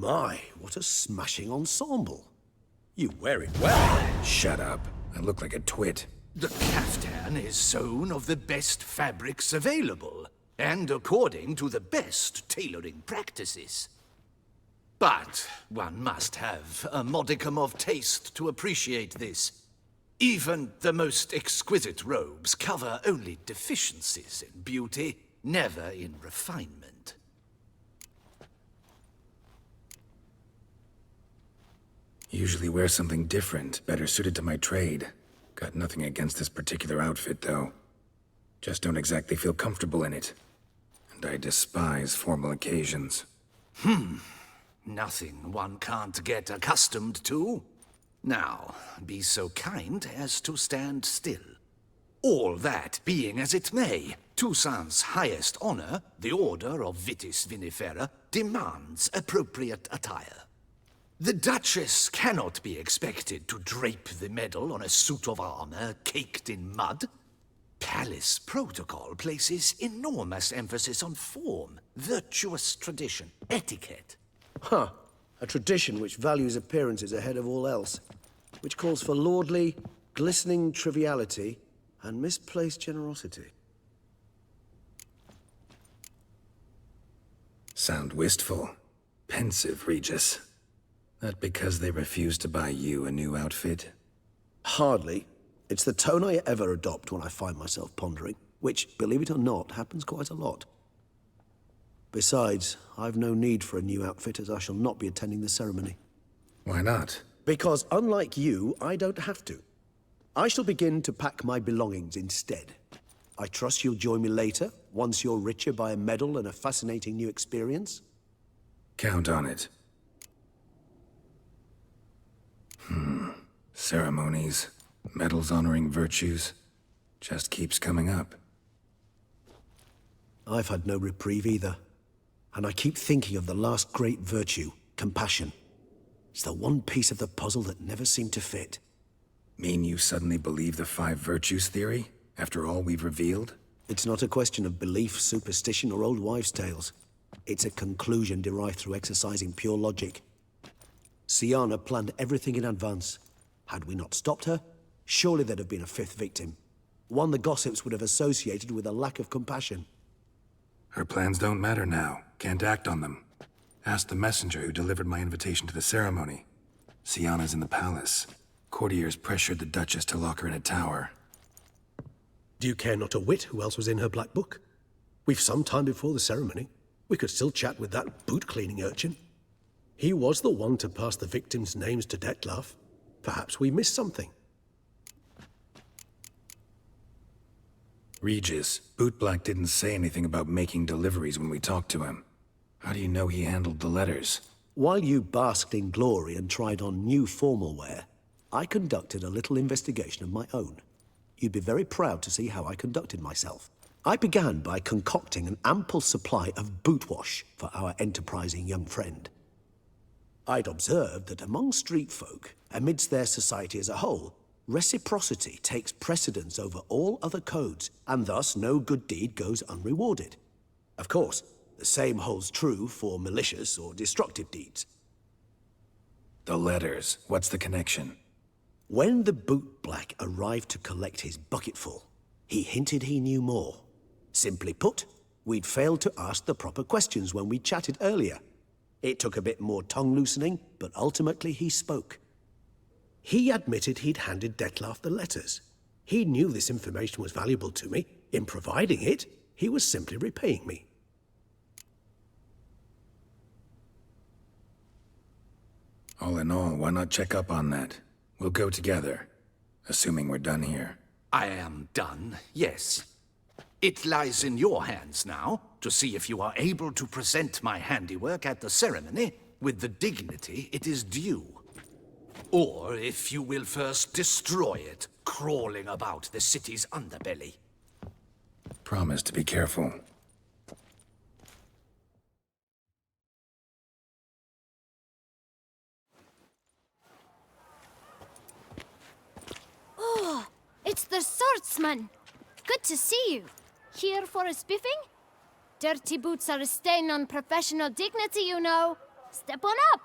My, what a smashing ensemble. You wear it well. Shut up. I look like a twit. The caftan is sewn of the best fabrics available, and according to the best tailoring practices. But one must have a modicum of taste to appreciate this. Even the most exquisite robes cover only deficiencies in beauty, never in refinement. Usually wear something different, better suited to my trade. Got nothing against this particular outfit, though. Just don't exactly feel comfortable in it. And I despise formal occasions. Nothing one can't get accustomed to. Now, be so kind as to stand still. All that being as it may, Toussaint's highest honor, the Order of Vitis Vinifera, demands appropriate attire. The Duchess cannot be expected to drape the medal on a suit of armor caked in mud. Palace protocol places enormous emphasis on form, virtuous tradition, etiquette. Huh. A tradition which values appearances ahead of all else. Which calls for lordly, glistening triviality and misplaced generosity. Sound wistful. Pensive, Regis. That because they refuse to buy you a new outfit? Hardly. It's the tone I ever adopt when I find myself pondering, which, believe it or not, happens quite a lot. Besides, I've no need for a new outfit as I shall not be attending the ceremony. Why not? Because unlike you, I don't have to. I shall begin to pack my belongings instead. I trust you'll join me later, once you're richer by a medal and a fascinating new experience? Count on it. Ceremonies, medals honoring virtues, just keeps coming up. I've had no reprieve either. And I keep thinking of the last great virtue, compassion. It's the one piece of the puzzle that never seemed to fit. Mean you suddenly believe the 5 virtues theory, after all we've revealed? It's not a question of belief, superstition, or old wives' tales. It's a conclusion derived through exercising pure logic. Sienna planned everything in advance. Had we not stopped her, surely there'd have been a 5th victim. One the gossips would have associated with a lack of compassion. Her plans don't matter now. Can't act on them. Ask the messenger who delivered my invitation to the ceremony. Sienna's in the palace. Courtiers pressured the Duchess to lock her in a tower. Do you care not a whit who else was in her black book? We've some time before the ceremony. We could still chat with that boot-cleaning urchin. He was the one to pass the victims' names to Dettlaff. Perhaps we missed something. Regis, Bootblack didn't say anything about making deliveries when we talked to him. How do you know he handled the letters? While you basked in glory and tried on new formal wear, I conducted a little investigation of my own. You'd be very proud to see how I conducted myself. I began by concocting an ample supply of boot wash for our enterprising young friend. I'd observed that among street folk, amidst their society as a whole, reciprocity takes precedence over all other codes, and thus no good deed goes unrewarded. Of course, the same holds true for malicious or destructive deeds. The letters, what's the connection? When the bootblack arrived to collect his bucketful, he hinted he knew more. Simply put, we'd failed to ask the proper questions when we chatted earlier. It took a bit more tongue-loosening, but ultimately he spoke. He admitted he'd handed Dettlaff the letters. He knew this information was valuable to me. In providing it, he was simply repaying me. All in all, why not check up on that? We'll go together, assuming we're done here. I am done, yes. It lies in your hands now to see if you are able to present my handiwork at the ceremony with the dignity it is due. Or if you will first destroy it, crawling about the city's underbelly. Promise to be careful. Oh, it's the swordsman. Good to see you. Here for a spiffing? Dirty boots are a stain on professional dignity, you know. Step on up.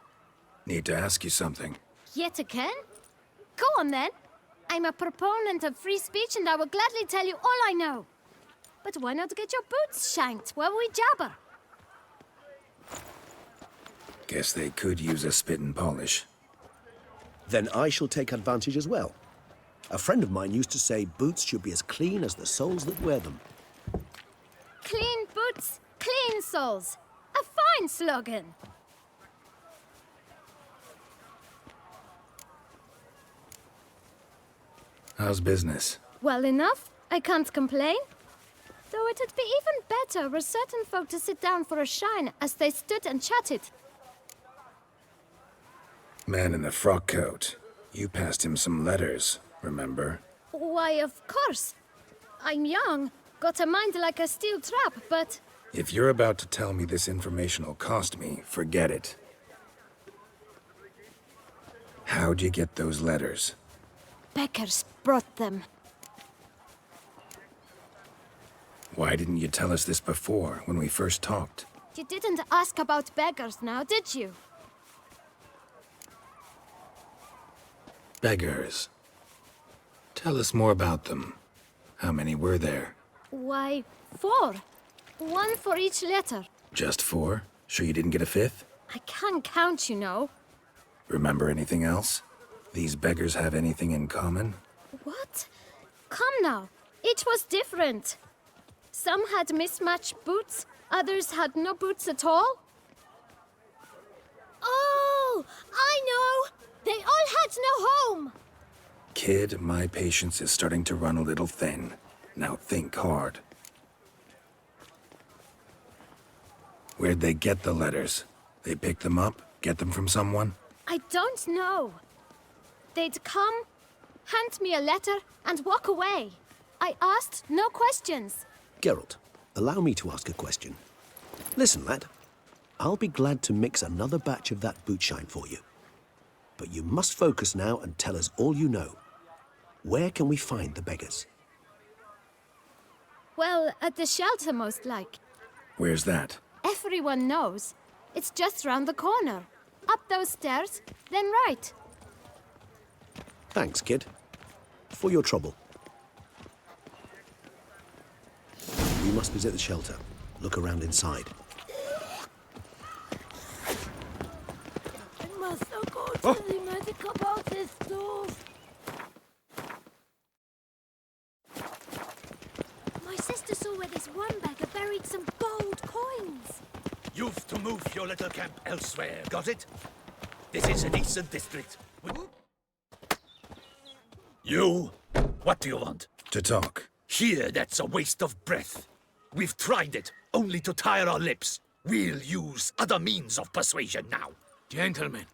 Need to ask you something. Yet again? Go on then. I'm a proponent of free speech and I will gladly tell you all I know. But why not get your boots shanked while we jabber? Guess they could use a spit and polish. Then I shall take advantage as well. A friend of mine used to say boots should be as clean as the soles that wear them. Clean boots, clean soles. A fine slogan. How's business? Well enough. I can't complain. Though it'd be even better were certain folk to sit down for a shine as they stood and chatted. Man in the frock coat. You passed him some letters, remember? Why, of course. I'm young, got a mind like a steel trap, but... If you're about to tell me this information'll cost me, forget it. How'd you get those letters? Beggars brought them. Why didn't you tell us this before, when we first talked? You didn't ask about beggars now, did you? Beggars. Tell us more about them. How many were there? Why, 4. 1 for each letter. Just 4? Sure you didn't get a 5th? I can't count, you know. Remember anything else? These beggars have anything in common? What? Come now. Each was different. Some had mismatched boots, others had no boots at all. Oh, I know! They all had no home! Kid, my patience is starting to run a little thin. Now think hard. Where'd they get the letters? They pick them up? Get them from someone? I don't know. They'd come, hand me a letter, and walk away. I asked no questions. Geralt, allow me to ask a question. Listen, lad. I'll be glad to mix another batch of that boot shine for you. But you must focus now and tell us all you know. Where can we find the beggars? Well, at the shelter, most like. Where's that? Everyone knows. It's just round the corner. Up those stairs, then right. Thanks, kid. For your trouble. We must visit the shelter. Look around inside. I must go to the medic about this too. My sister saw where this one beggar buried some gold coins. You've to move your little camp elsewhere, got it? This is an Eastern district. You? What do you want? To talk. Here, that's a waste of breath. We've tried it, only to tire our lips. We'll use other means of persuasion now. Gentlemen,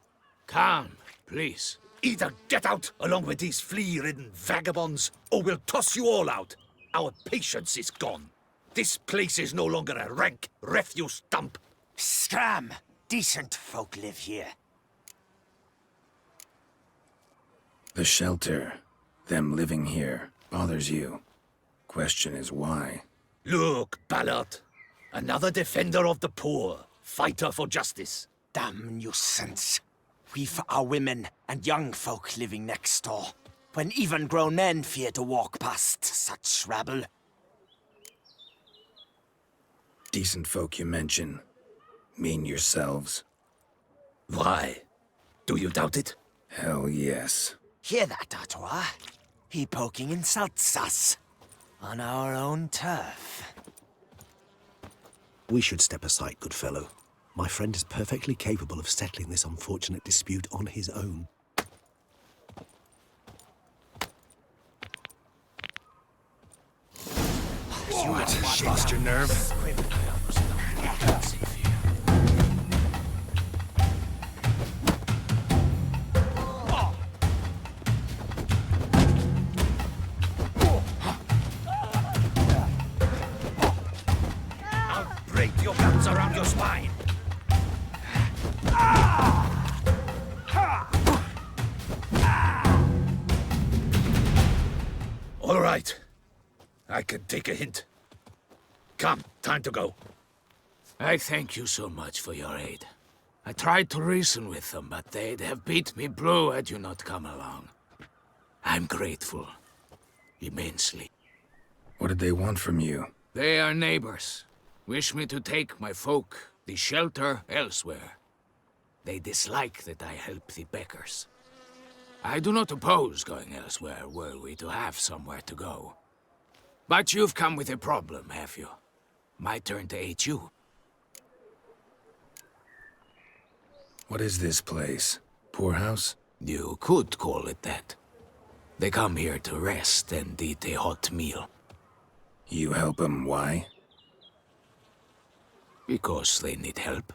calm, please. Either get out along with these flea-ridden vagabonds, or we'll toss you all out. Our patience is gone. This place is no longer a rank refuse dump. Scram! Decent folk live here. The shelter, them living here, bothers you. Question is why. Look, Ballard. Another defender of the poor, fighter for justice. Damn nuisance. We've our women and young folk living next door, when even grown men fear to walk past such rabble. Decent folk you mention. Mean yourselves? Why? Do you doubt it? Hell yes. Hear that, Artois? He poking insults us. On our own turf. We should step aside, good fellow. My friend is perfectly capable of settling this unfortunate dispute on his own. What? Lost your nerve? Break your guts around your spine. All right. I can take a hint. Come, time to go. I thank you so much for your aid. I tried to reason with them, but they'd have beat me blue had you not come along. I'm grateful. Immensely. What did they want from you? They are neighbors. Wish me to take my folk, the shelter, elsewhere. They dislike that I help the beggars. I do not oppose going elsewhere, were we to have somewhere to go. But you've come with a problem, have you? My turn to aid you. What is this place? Poorhouse? You could call it that. They come here to rest and eat a hot meal. You help them, why? Because they need help.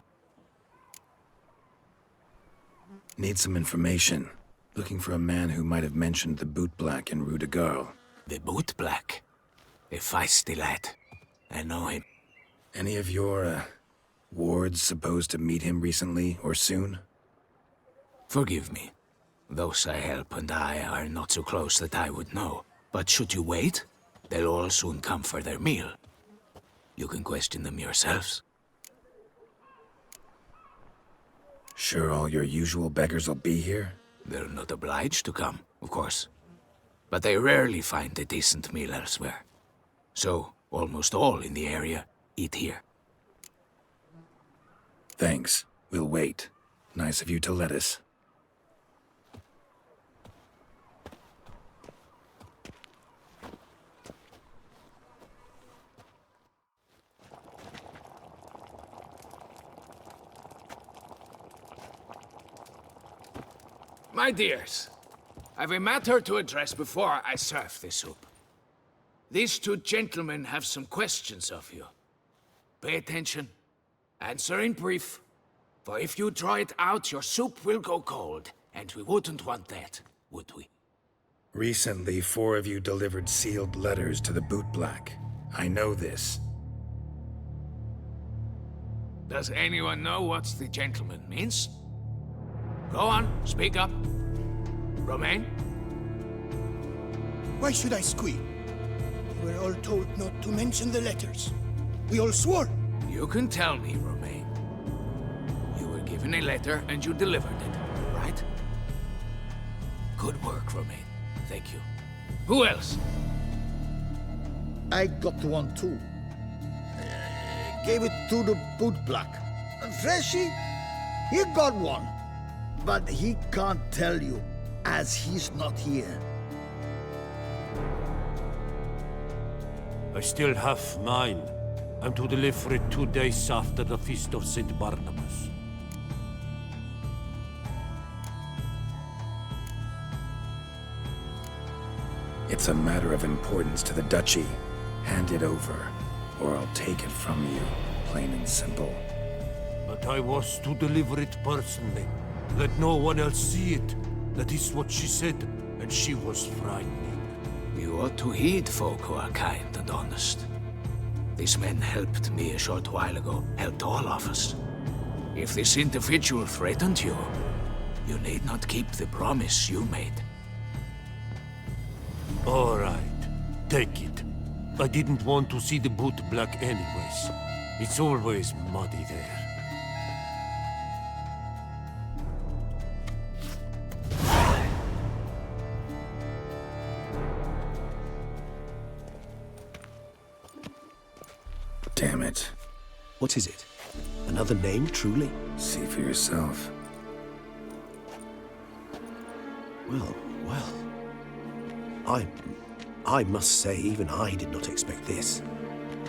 Need some information. Looking for a man who might have mentioned the bootblack in Rue de Garl. The bootblack? A feisty lad. I know him. Any of your, wards supposed to meet him recently or soon? Forgive me. Those I help and I are not so close that I would know. But should you wait, they'll all soon come for their meal. You can question them yourselves. Sure all your usual beggars will be here? They're not obliged to come, of course. But they rarely find a decent meal elsewhere. So, almost all in the area eat here. Thanks. We'll wait. Nice of you to let us. My dears, I've a matter to address before I serve the soup. These two gentlemen have some questions of you. Pay attention. Answer in brief. For if you draw it out, your soup will go cold. And we wouldn't want that, would we? Recently, 4 of you delivered sealed letters to the bootblack. I know this. Does anyone know what the gentleman means? Go on, speak up. Romain? Why should I squeal? We were all told not to mention the letters. We all swore. You can tell me, Romain. You were given a letter and you delivered it, right? Good work, Romain. Thank you. Who else? I got one too. Gave it to the bootblack. Freshy, he got one. But he can't tell you, as he's not here. I still have mine. I'm to deliver it 2 days after the Feast of St. Barnabas. It's a matter of importance to the Duchy. Hand it over, or I'll take it from you, plain and simple. But I was to deliver it personally. Let no one else see it. That is what she said, and she was frightening. You ought to heed folk who are kind and honest. These men helped me a short while ago, helped all of us. If this individual threatened you, you need not keep the promise you made. All right, take it. I didn't want to see the bootblack anyways. It's always muddy there. Damn it. What is it? Another name, truly? See for yourself. Well, well. I must say, even I did not expect this.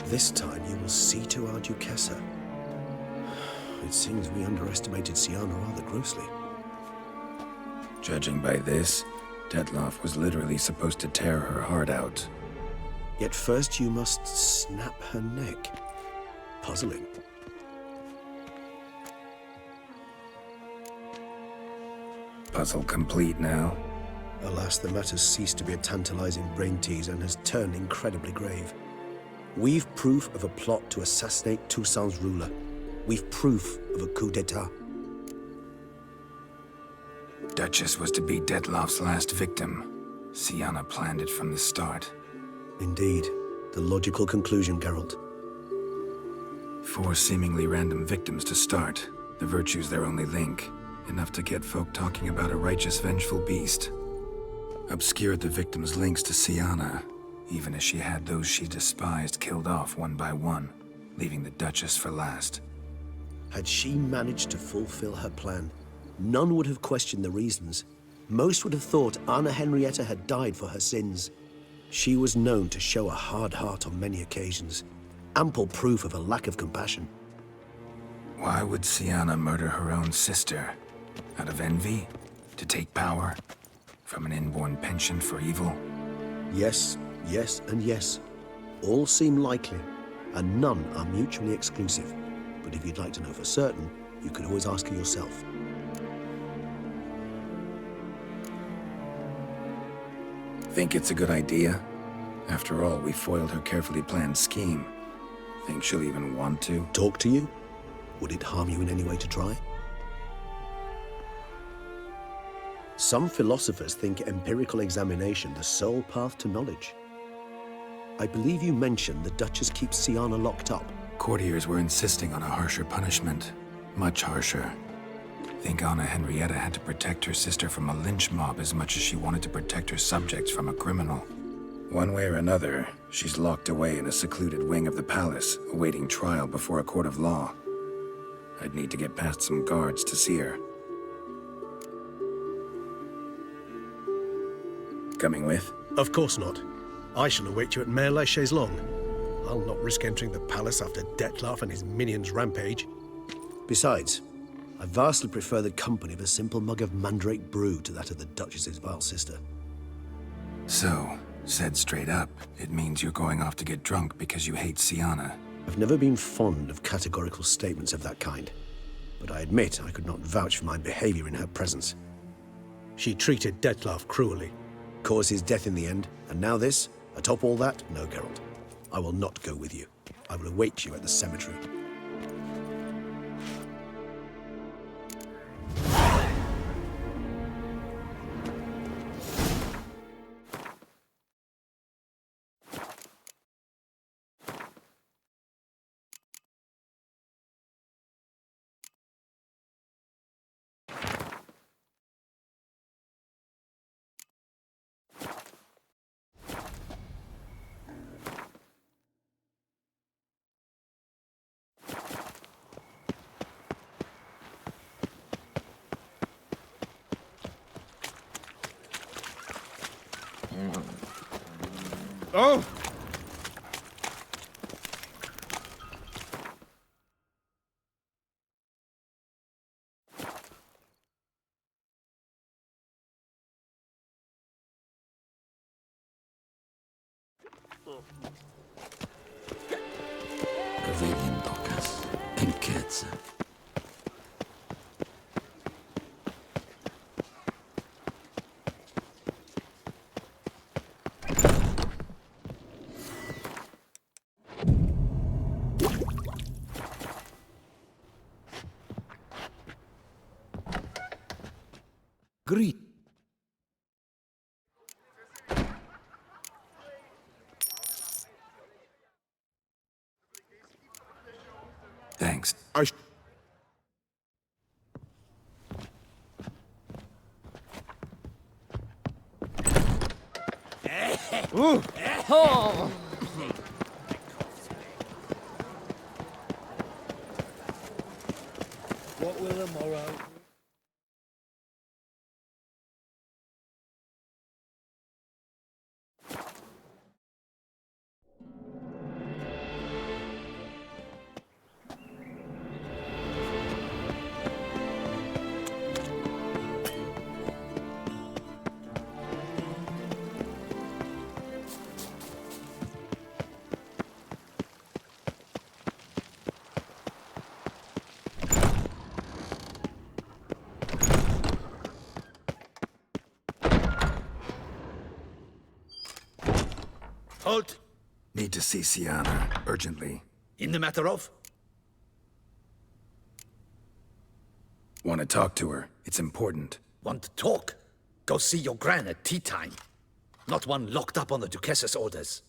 This time you will see to our Duchessa. It seems we underestimated Sienna rather grossly. Judging by this, Detloff was literally supposed to tear her heart out. Yet first you must snap her neck. Puzzling. Puzzle complete now. Alas, the matter's ceased to be a tantalizing brain tease and has turned incredibly grave. We've proof of a plot to assassinate Toussaint's ruler. We've proof of a coup d'etat. Duchess was to be Detloff's last victim. Sienna planned it from the start. Indeed. The logical conclusion, Geralt. 4 seemingly random victims to start. The virtue's their only link, enough to get folk talking about a righteous, vengeful beast. Obscured the victim's links to Siana, even as she had those she despised killed off one by one, leaving the Duchess for last. Had she managed to fulfill her plan, none would have questioned the reasons. Most would have thought Anna Henrietta had died for her sins. She was known to show a hard heart on many occasions, ample proof of a lack of compassion. Why would Siana murder her own sister? Out of envy? To take power? From an inborn penchant for evil? Yes, yes, and yes. All seem likely, and none are mutually exclusive. But if you'd like to know for certain, you could always ask her yourself. Think it's a good idea? After all, we foiled her carefully planned scheme. Think she'll even want to? Talk to you? Would it harm you in any way to try? Some philosophers think empirical examination the sole path to knowledge. I believe you mentioned the Duchess keeps Siana locked up. Courtiers were insisting on a harsher punishment. Much harsher. Think Anna Henrietta had to protect her sister from a lynch mob as much as she wanted to protect her subjects from a criminal. One way or another, she's locked away in a secluded wing of the palace, awaiting trial before a court of law. I'd need to get past some guards to see her. Coming with? Of course not. I shall await you at Mare la Chaise-Longue. I'll not risk entering the palace after Dettlaff and his minions rampage. Besides, I vastly prefer the company of a simple mug of mandrake brew to that of the Duchess's vile sister. So, said straight up, it means you're going off to get drunk because you hate Siana. I've never been fond of categorical statements of that kind, but I admit I could not vouch for my behavior in her presence. She treated Dettlaff cruelly. Caused his death in the end, and now this? Atop all that? No, Geralt. I will not go with you. I will await you at the cemetery. Oh! Pavilion Docas and Ketsa. Greet. Thanks. Ooh. Oh! What will the morrow? Halt! Need to see Siana, urgently. In the matter of? Want to talk to her. It's important. Want to talk? Go see your gran at tea time. Not one locked up on the Duchess's orders.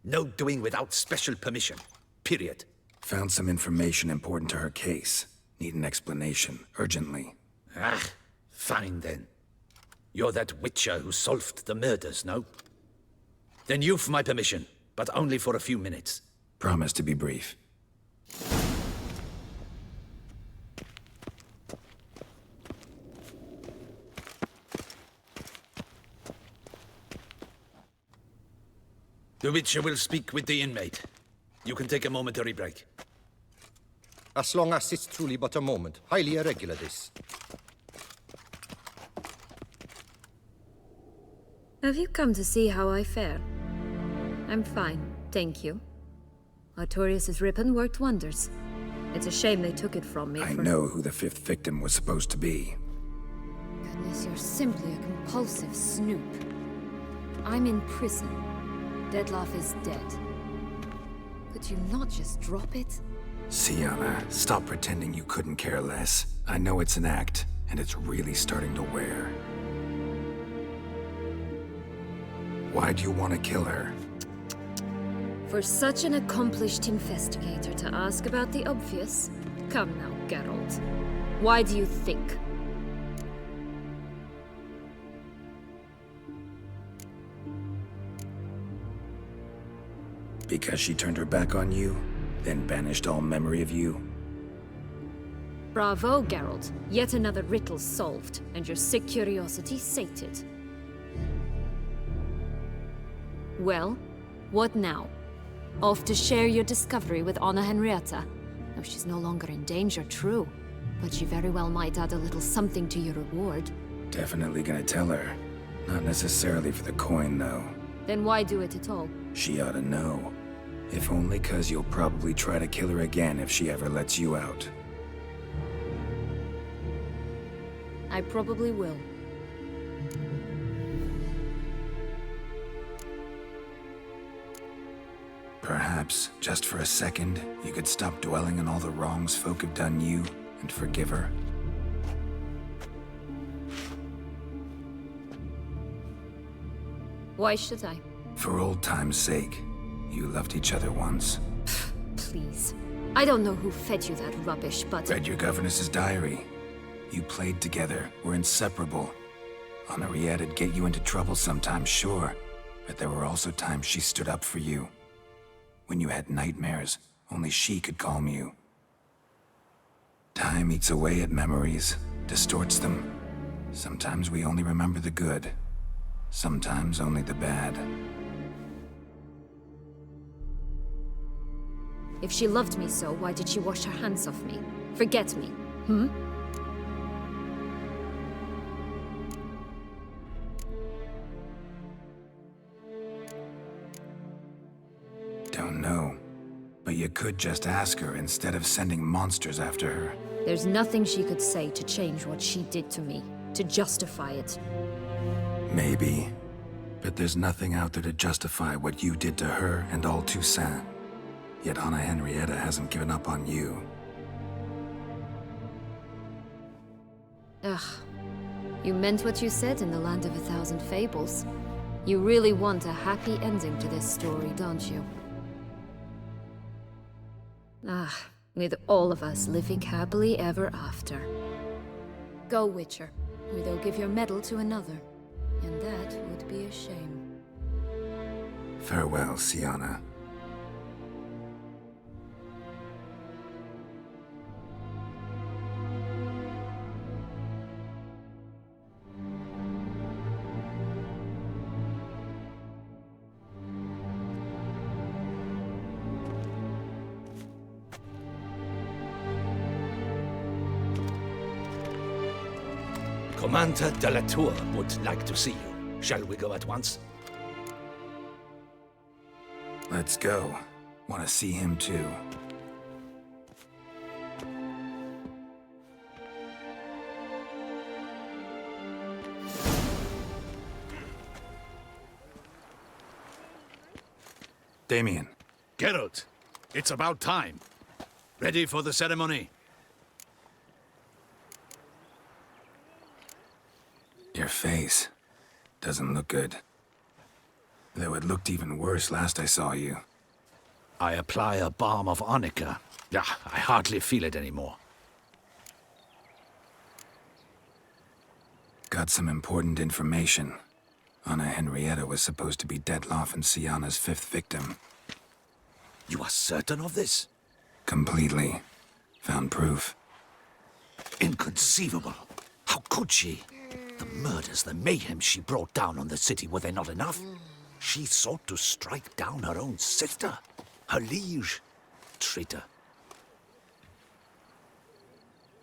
No doing without special permission. Period. Found some information important to her case. Need an explanation, urgently. Ah, fine then. You're that witcher who solved the murders, no? Then you've my permission, but only for a few minutes. Promise to be brief. The witcher will speak with the inmate. You can take a momentary break. As long as it's truly but a moment. Highly irregular, this. Have you come to see how I fare? I'm fine, thank you. Artorius' ribbon worked wonders. It's a shame they took it from me. I know who the 5th victim was supposed to be. Goodness, you're simply a compulsive snoop. I'm in prison. Dettlaff is dead. Could you not just drop it? Sienna, stop pretending you couldn't care less. I know it's an act, and it's really starting to wear. Why do you want to kill her? For such an accomplished investigator to ask about the obvious? Come now, Geralt. Why do you think? Because she turned her back on you, then banished all memory of you? Bravo, Geralt. Yet another riddle solved, and your sick curiosity sated. Well, what now? Off to share your discovery with Anna Henrietta? No, she's no longer in danger, true. But she very well might add a little something to your reward. Definitely gonna tell her. Not necessarily for the coin, though. Then why do it at all? She ought to know. If only 'cause you'll probably try to kill her again if she ever lets you out. I probably will. Perhaps, just for a second, you could stop dwelling on all the wrongs folk have done you and forgive her. Why should I? For old time's sake. You loved each other once. Please. I don't know who fed you that rubbish, but... Read your governess's diary. You played together, were inseparable. Henriette'd get you into trouble sometimes, sure. But there were also times she stood up for you. When you had nightmares, only she could calm you. Time eats away at memories, distorts them. Sometimes we only remember the good. Sometimes only the bad. If she loved me so, why did she wash her hands off me? Forget me, hmm? Don't know. But you could just ask her instead of sending monsters after her. There's nothing she could say to change what she did to me, to justify it. Maybe. But there's nothing out there to justify what you did to her and all Toussaint. Yet Anna Henrietta hasn't given up on you. Ugh. You meant what you said in the Land of a Thousand Fables. You really want a happy ending to this story, don't you? Ah, with all of us living happily ever after. Go, Witcher, or they'll give your medal to another. And that would be a shame. Farewell, Sienna. Commander de la Tour would like to see you. Shall we go at once? Let's go. Want to see him too. Damien. Geralt, it's about time. Ready for the ceremony? Your face doesn't look good. Though it looked even worse last I saw you. I apply a balm of arnica. Yeah, I hardly feel it anymore. got some important information. Anna Henrietta was supposed to be Detloff and Sienna's 5th victim. You are certain of this? Completely. Found proof. Inconceivable. How could she? The murders, the mayhem she brought down on the city, were they not enough? She sought to strike down her own sister, her liege. Traitor.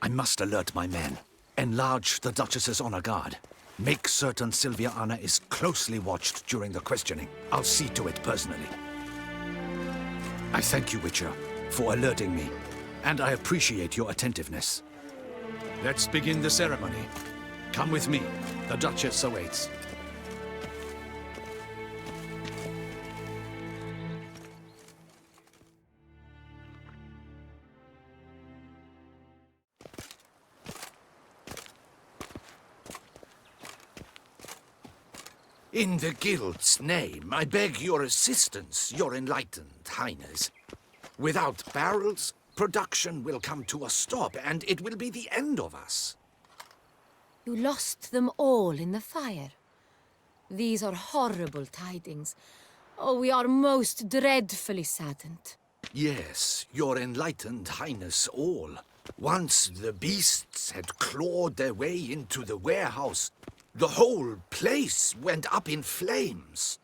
I must alert my men. Enlarge the Duchess's honor guard. Make certain Sylvia Anna is closely watched during the questioning. I'll see to it personally. I thank you, Witcher, for alerting me, and I appreciate your attentiveness. Let's begin the ceremony. Come with me. The Duchess awaits. In the Guild's name, I beg your assistance, your enlightened highness. Without barrels, production will come to a stop, and it will be the end of us. You lost them all in the fire. These are horrible tidings. Oh, we are most dreadfully saddened. Yes, your enlightened highness all. Once the beasts had clawed their way into the warehouse, the whole place went up in flames.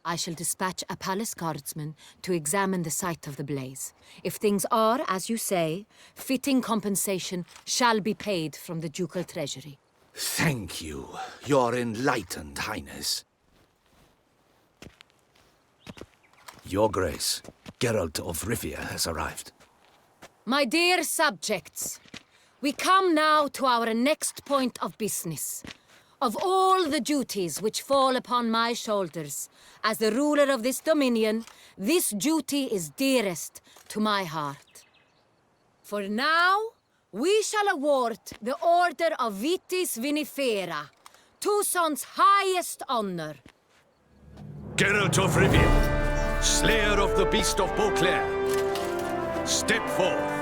I shall dispatch a palace guardsman to examine the site of the blaze. If things are, as you say, fitting compensation shall be paid from the ducal treasury. Thank you, your enlightened highness. Your Grace, Geralt of Rivia has arrived. My dear subjects, we come now to our next point of business. Of all the duties which fall upon my shoulders, as the ruler of this dominion, this duty is dearest to my heart. For now, we shall award the Order of Vitis Vinifera, Tucson's highest honor. Geralt of Rivia, slayer of the beast of Beauclair, step forth.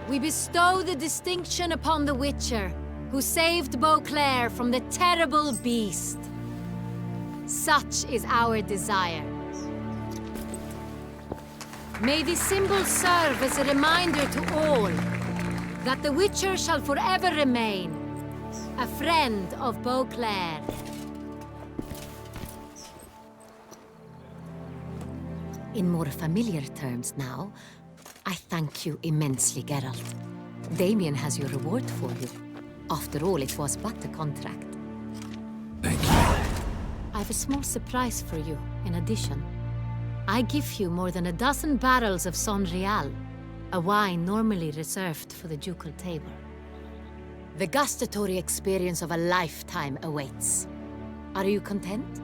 We bestow the distinction upon the Witcher, who saved Beauclair from the terrible beast. Such is our desire. May this symbol serve as a reminder to all that the Witcher shall forever remain a friend of Beauclair. In more familiar terms now, I thank you immensely, Geralt. Damien has your reward for you. After all, it was but a contract. Thank you. I have a small surprise for you, in addition. I give you more than a dozen barrels of Son Real, a wine normally reserved for the ducal table. The gustatory experience of a lifetime awaits. Are you content?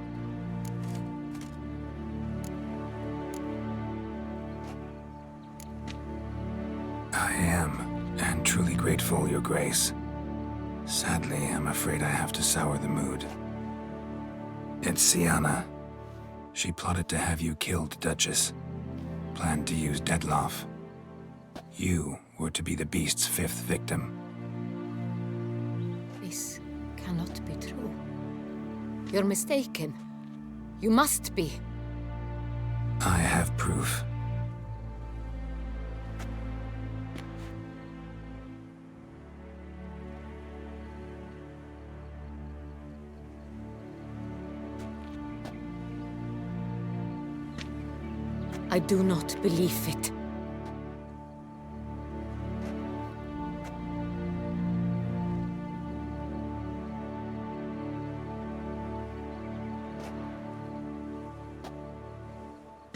I am, and truly grateful, Your Grace. Sadly, I'm afraid I have to sour the mood. It's Sienna. She plotted to have you killed, Duchess. Planned to use Detloff. You were to be the beast's 5th victim. This cannot be true. You're mistaken. You must be. I have proof. I do not believe it.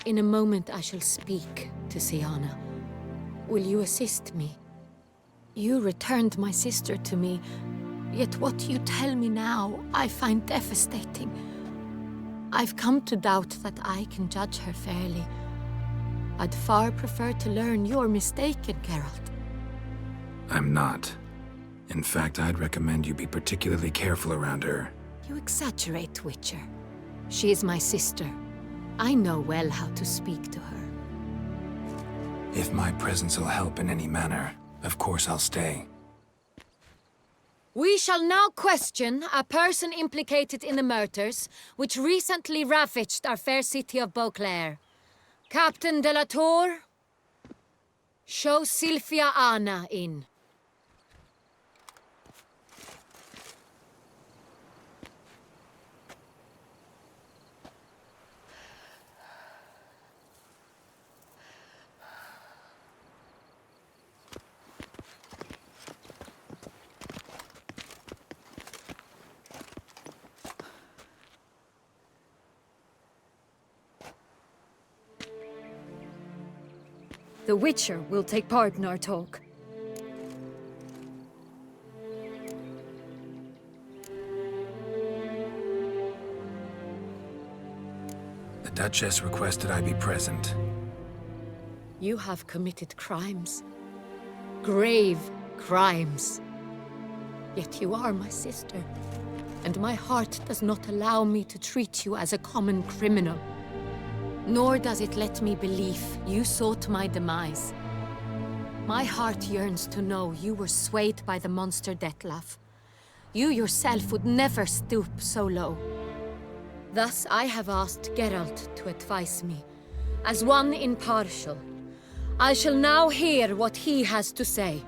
In a moment I shall speak to Sienna. Will you assist me? You returned my sister to me, yet what you tell me now I find devastating. I've come to doubt that I can judge her fairly. I'd far prefer to learn you're mistaken, Geralt. I'm not. In fact, I'd recommend you be particularly careful around her. You exaggerate, Witcher. She is my sister. I know well how to speak to her. If my presence will help in any manner, of course I'll stay. We shall now question a person implicated in the murders which recently ravaged our fair city of Beauclair. Captain de la Tour, show Sylvia Anna in. The Witcher will take part in our talk. The Duchess requested I be present. You have committed crimes. Grave crimes. Yet you are my sister, and my heart does not allow me to treat you as a common criminal. Nor does it let me believe you sought my demise. My heart yearns to know you were swayed by the monster Dettlaff. You yourself would never stoop so low. Thus I have asked Geralt to advise me, as one impartial. I shall now hear what he has to say.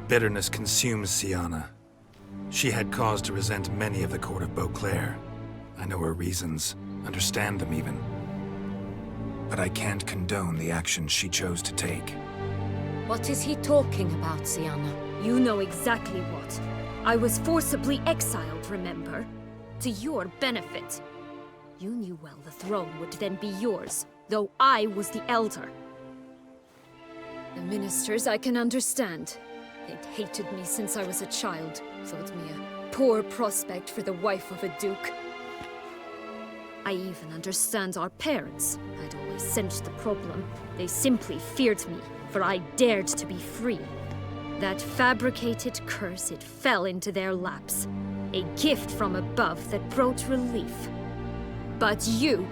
Bitterness consumes Sienna. She had cause to resent many of the court of Beauclair. I know her reasons, understand them even. But I can't condone the actions she chose to take. What is he talking about, Sienna? You know exactly what. I was forcibly exiled, remember? To your benefit. You knew well the throne would then be yours, though I was the elder. The ministers I can understand. They'd hated me since I was a child, thought me a poor prospect for the wife of a duke. I even understand our parents. I'd always sensed the problem. They simply feared me, for I dared to be free. That fabricated curse, it fell into their laps. A gift from above that brought relief. But you...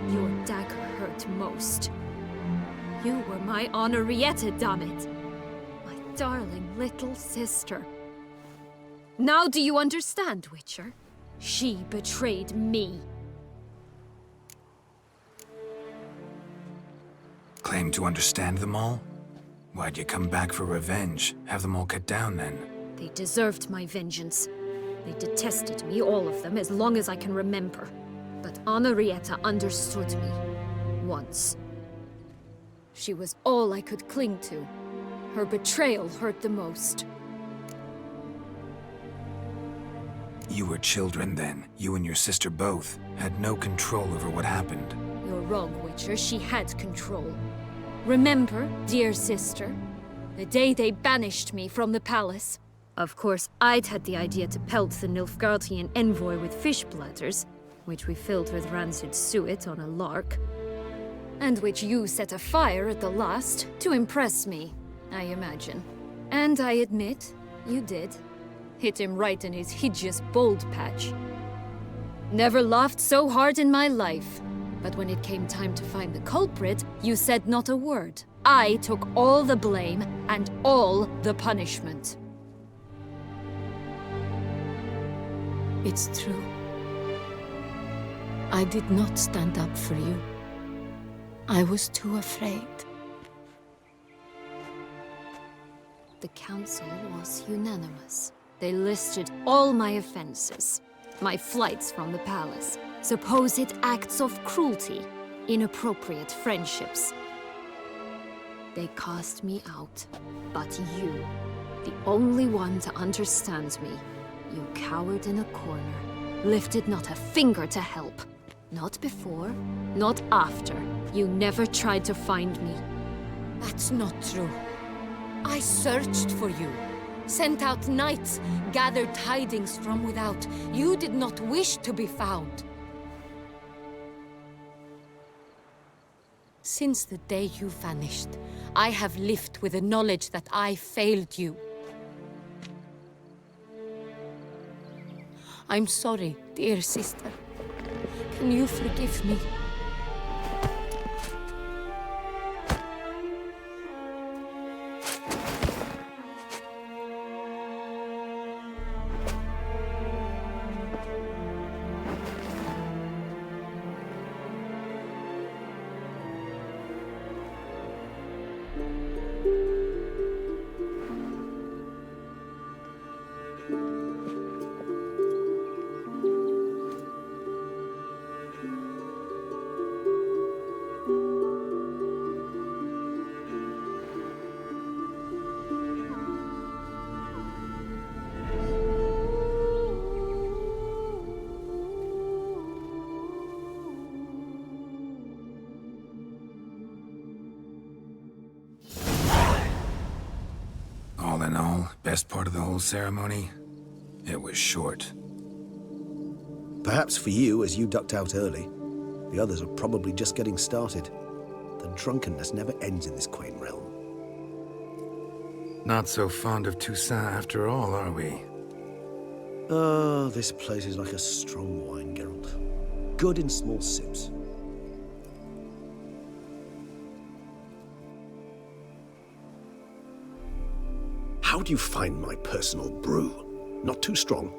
Your dagger hurt most. You were my Henrietta, dammit. Darling little sister. Now do you understand, Witcher? She betrayed me. Claim to understand them all? Why'd you come back for revenge? Have them all cut down then? They deserved my vengeance. They detested me, all of them, as long as I can remember. But Henrietta understood me. Once. She was all I could cling to. Her betrayal hurt the most. You were children then. You and your sister both had no control over what happened. You're wrong, Witcher. She had control. Remember, dear sister, the day they banished me from the palace? Of course, I'd had the idea to pelt the Nilfgaardian envoy with fish bladders, which we filled with rancid suet on a lark, and which you set afire at the last to impress me, I imagine. And I admit, you did. Hit him right in his hideous bald patch. Never laughed so hard in my life. But when it came time to find the culprit, you said not a word. I took all the blame and all the punishment. It's true. I did not stand up for you. I was too afraid. The council was unanimous. They listed all my offenses. My flights from the palace, supposed acts of cruelty, inappropriate friendships. They cast me out. But you, the only one to understand me, you cowered in a corner, lifted not a finger to help. Not before, not after. You never tried to find me. That's not true. I searched for you. Sent out knights, gathered tidings from without. You did not wish to be found. Since the day you vanished, I have lived with the knowledge that I failed you. I'm sorry, dear sister. Can you forgive me? All in all, best part of the whole ceremony? It was short. Perhaps for you, as you ducked out early. The others are probably just getting started. The drunkenness never ends in this quaint realm. Not so fond of Toussaint after all, are we? Ah, this place is like a strong wine, Geralt. Good in small sips. How do you find my personal brew? Not too strong?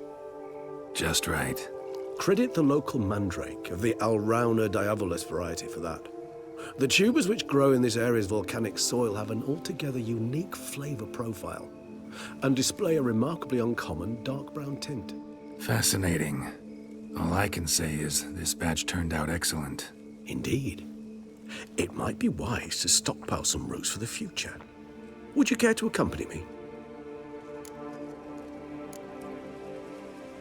Just right. Credit the local mandrake of the Alrauna diavolus variety for that. The tubers which grow in this area's volcanic soil have an altogether unique flavor profile and display a remarkably uncommon dark brown tint. Fascinating. All I can say is this batch turned out excellent. Indeed. It might be wise to stockpile some roots for the future. Would you care to accompany me?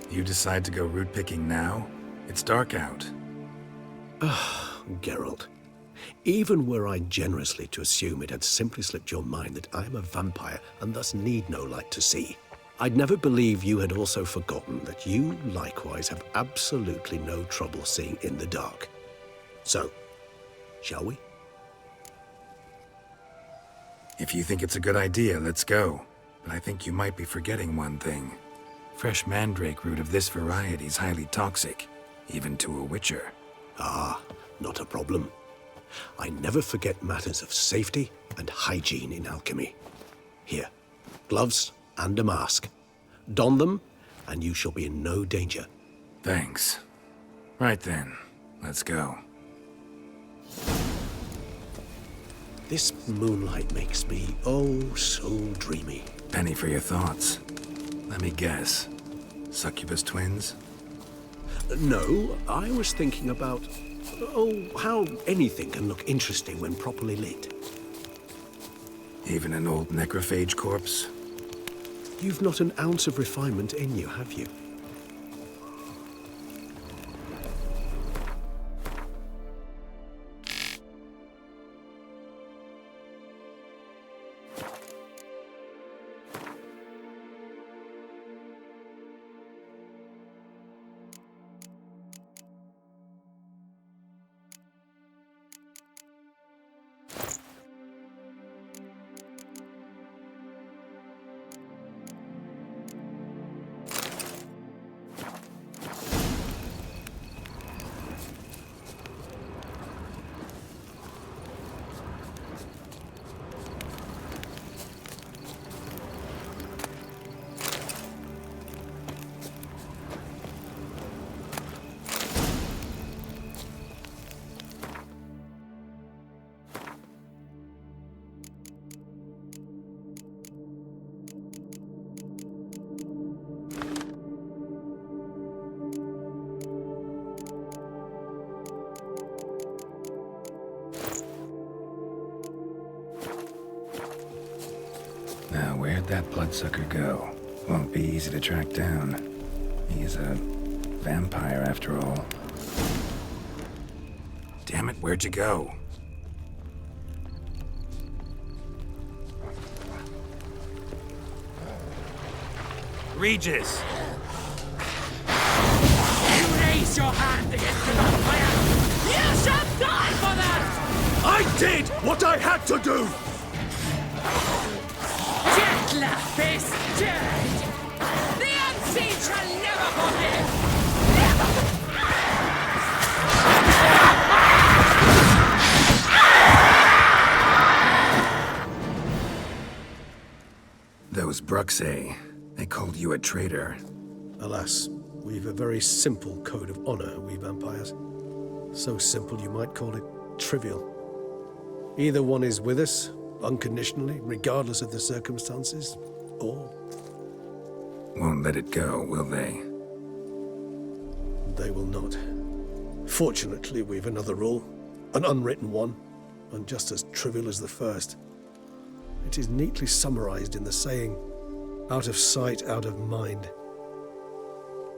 You decide to go root picking now? It's dark out. Ah, Geralt. Even were I generously to assume it had simply slipped your mind that I am a vampire and thus need no light to see, I'd never believe you had also forgotten that you likewise have absolutely no trouble seeing in the dark. So, shall we? If you think it's a good idea, let's go. But I think you might be forgetting one thing. Fresh mandrake root of this variety is highly toxic, even to a witcher. Ah, not a problem. I never forget matters of safety and hygiene in alchemy. Here, gloves and a mask. Don them, and you shall be in no danger. Thanks. Right then, let's go. This moonlight makes me, oh, so dreamy. Penny for your thoughts. Let me guess. Succubus twins? No, I was thinking about, how anything can look interesting when properly lit. Even an old necrophage corpse? You've not an ounce of refinement in you, have you? Now, where'd that bloodsucker go? Won't be easy to track down. He is a vampire, after all. Damn it, where'd you go? Regis! You raise your hand against the vampire! You shall die for that! I did what I had to do! Death is dead! The unseen shall never forgive! Those Bruxae, they called you a traitor. Alas, we've a very simple code of honor, we vampires. So simple you might call it trivial. Either one is with us, unconditionally, regardless of the circumstances, or... Won't let it go, will they? They will not. Fortunately, we've another rule, an unwritten one, and just as trivial as the first. It is neatly summarized in the saying, out of sight, out of mind.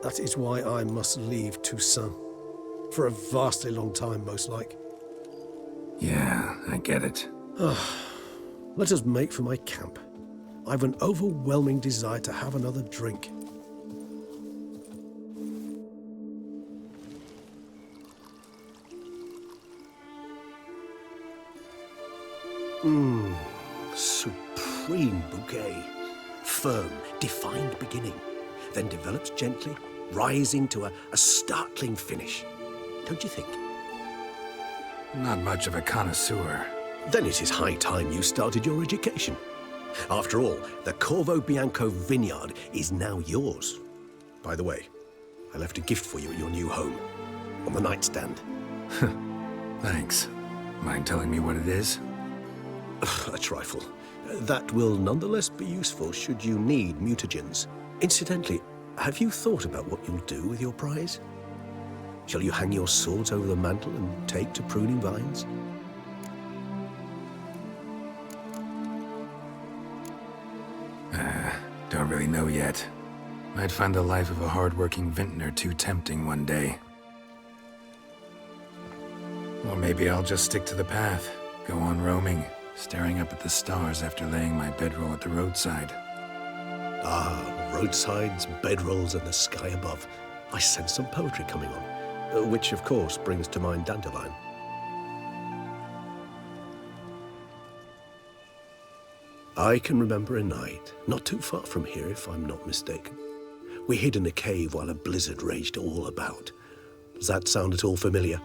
That is why I must leave Toussaint. For a vastly long time, most like. Yeah, I get it. Let us make for my camp. I've an overwhelming desire to have another drink. Supreme bouquet. Firm, defined beginning, then develops gently, rising to a startling finish. Don't you think? Not much of a connoisseur. Then it is high time you started your education. After all, the Corvo Bianco vineyard is now yours. By the way, I left a gift for you at your new home, on the nightstand. Thanks. Mind telling me what it is? A trifle. That will nonetheless be useful should you need mutagens. Incidentally, have you thought about what you'll do with your prize? Shall you hang your swords over the mantle and take to pruning vines? Don't really know yet. Might find the life of a hard-working vintner too tempting one day. Or maybe I'll just stick to the path, go on roaming, staring up at the stars after laying my bedroll at the roadside. Ah, roadsides, bedrolls, and the sky above. I sense some poetry coming on, which of course brings to mind Dandelion. I can remember a night, not too far from here if I'm not mistaken. We hid in a cave while a blizzard raged all about. Does that sound at all familiar?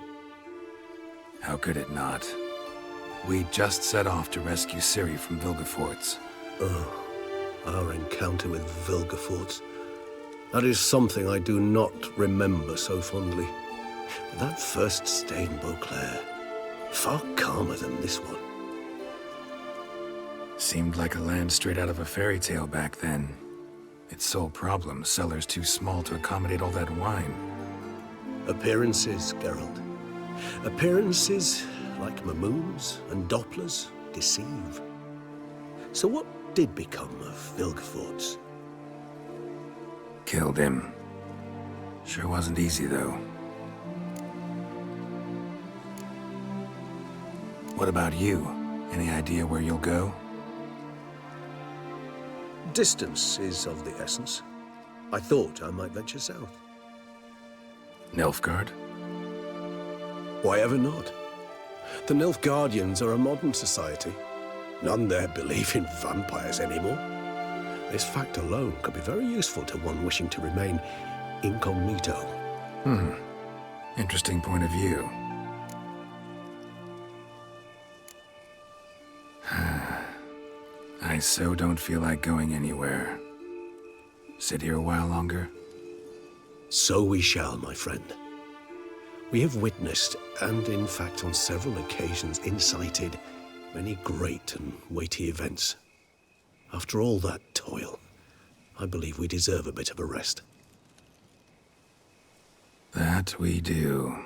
How could it not? We just set off to rescue Ciri from Vilgefortz. Oh, our encounter with Vilgefortz. That is something I do not remember so fondly. But that first stay in Beauclair, far calmer than this one. Seemed like a land straight out of a fairy tale back then. Its sole problem, cellars too small to accommodate all that wine. Appearances, Geralt. Appearances, like Mamoons and Dopplers, deceive. So what did become of Vilgefortz? Killed him. Sure wasn't easy, though. What about you? Any idea where you'll go? Distance is of the essence. I thought I might venture south. Nilfgaard? Why ever not? The Nilfgaardians are a modern society. None there believe in vampires anymore. This fact alone could be very useful to one wishing to remain incognito. Interesting point of view. I so don't feel like going anywhere. Sit here a while longer? So we shall, my friend. We have witnessed, and in fact on several occasions incited, many great and weighty events. After all that toil, I believe we deserve a bit of a rest. That we do.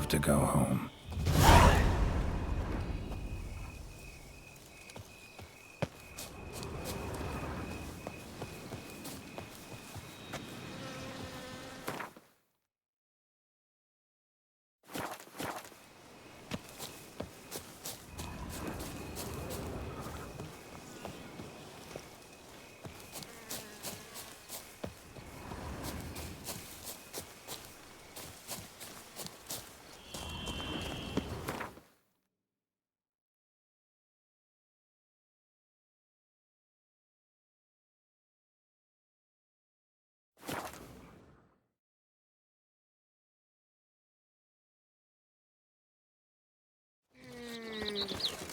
have to go home.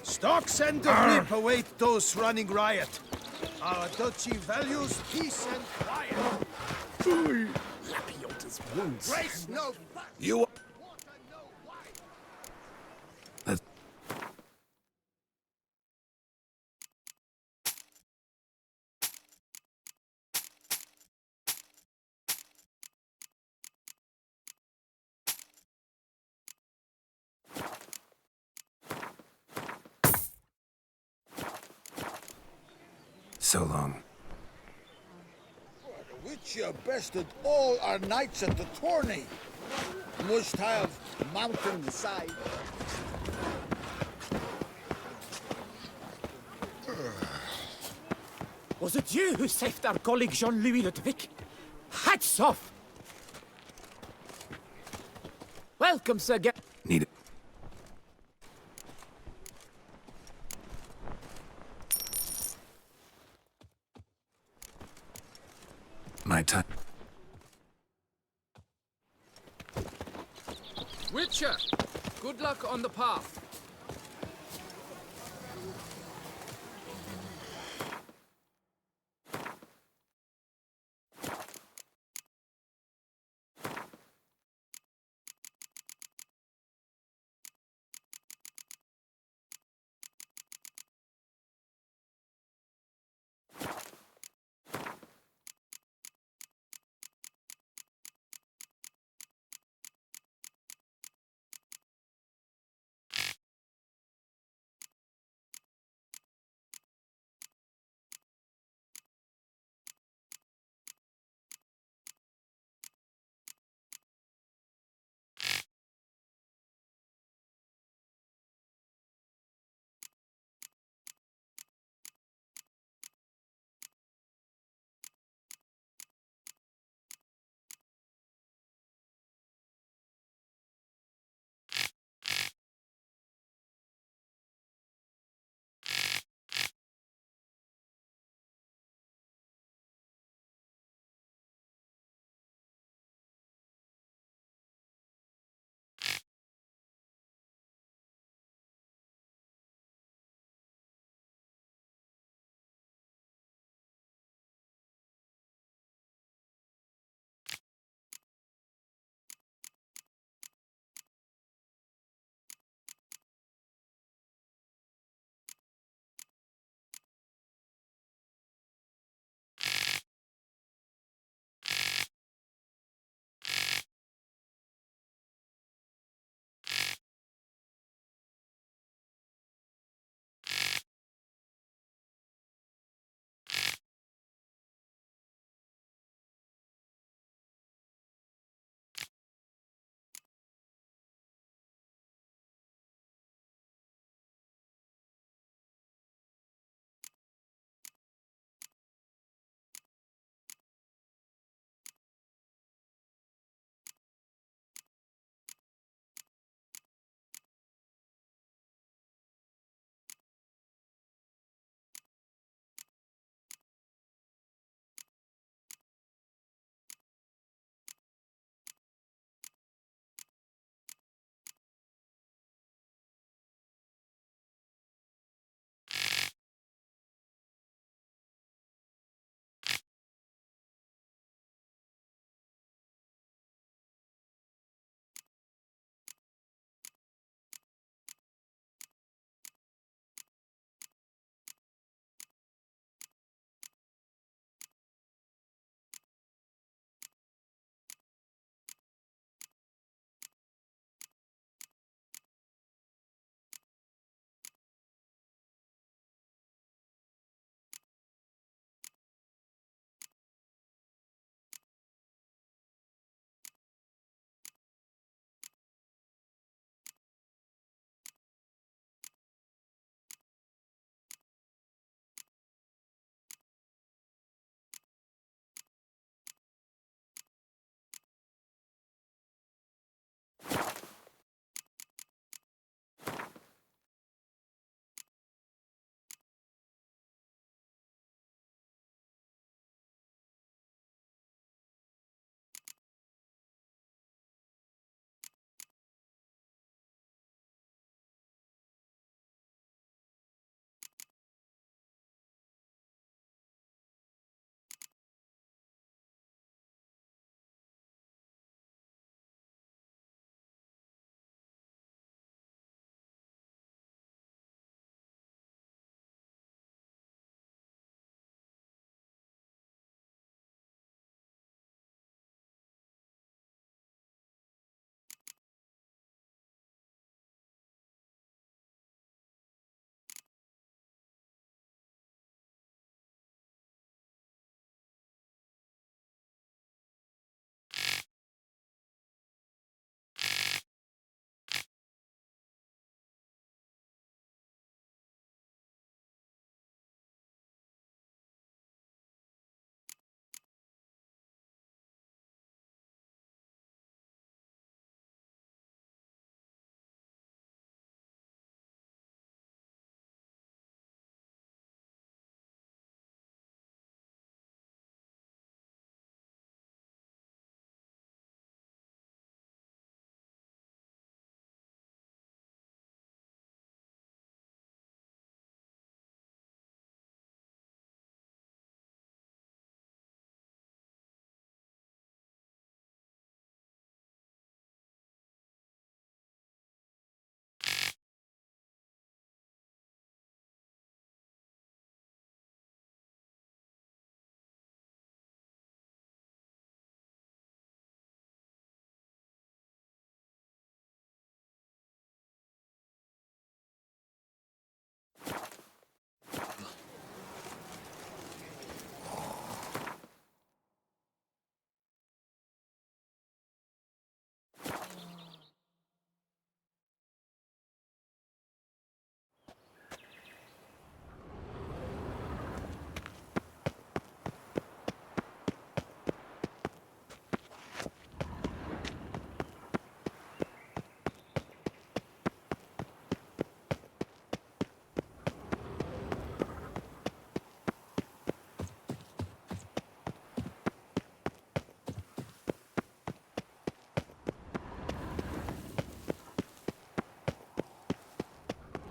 Stocks and the whip await those running riot. Our duchy values peace and quiet. Lapiota's wounds. Grace no... You... So long. The Witcher bested all our knights at the tourney. Must have mountain side. Was it you who saved our colleague Jean-Louis Ludwig? Hats off! Welcome, Sir Need it. My time. Witcher, good luck on the path.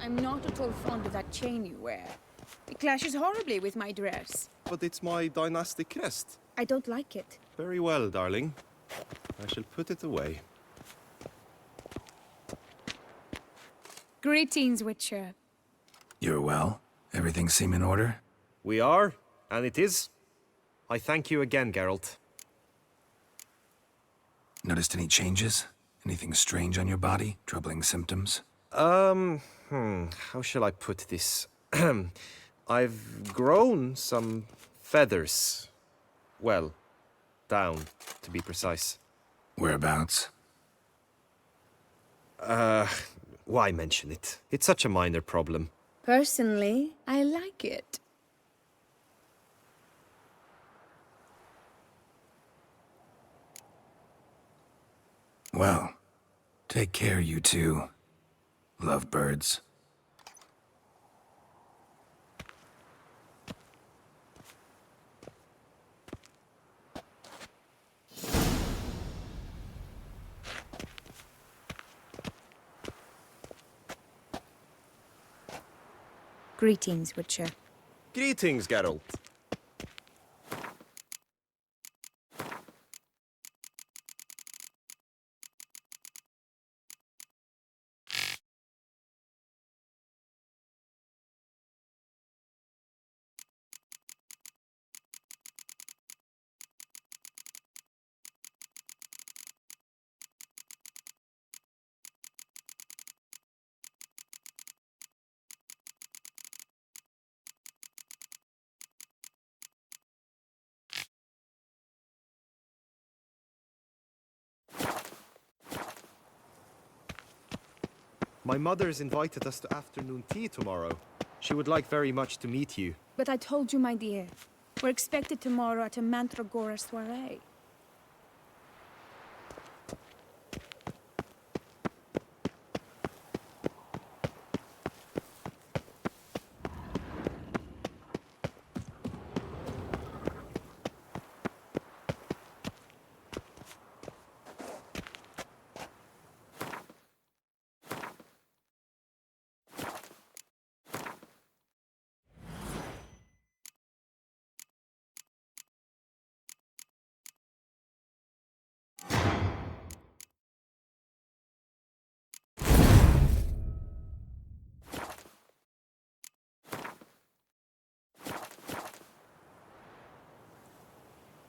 I'm not at all fond of that chain you wear. It clashes horribly with my dress. But it's my dynastic crest. I don't like it. Very well, darling. I shall put it away. Greetings, Witcher. You're well? Everything seem in order? We are, and it is. I thank you again, Geralt. Noticed any changes? Anything strange on your body? Troubling symptoms? How shall I put this? I've grown some feathers. Well, down, to be precise. Whereabouts? Why mention it? It's such a minor problem. Personally, I like it. Well, take care, you two. Lovebirds. Greetings, Witcher. Greetings, Geralt. My mother's invited us to afternoon tea tomorrow. She would like very much to meet you. But I told you, my dear. We're expected tomorrow at a Mandragora soiree.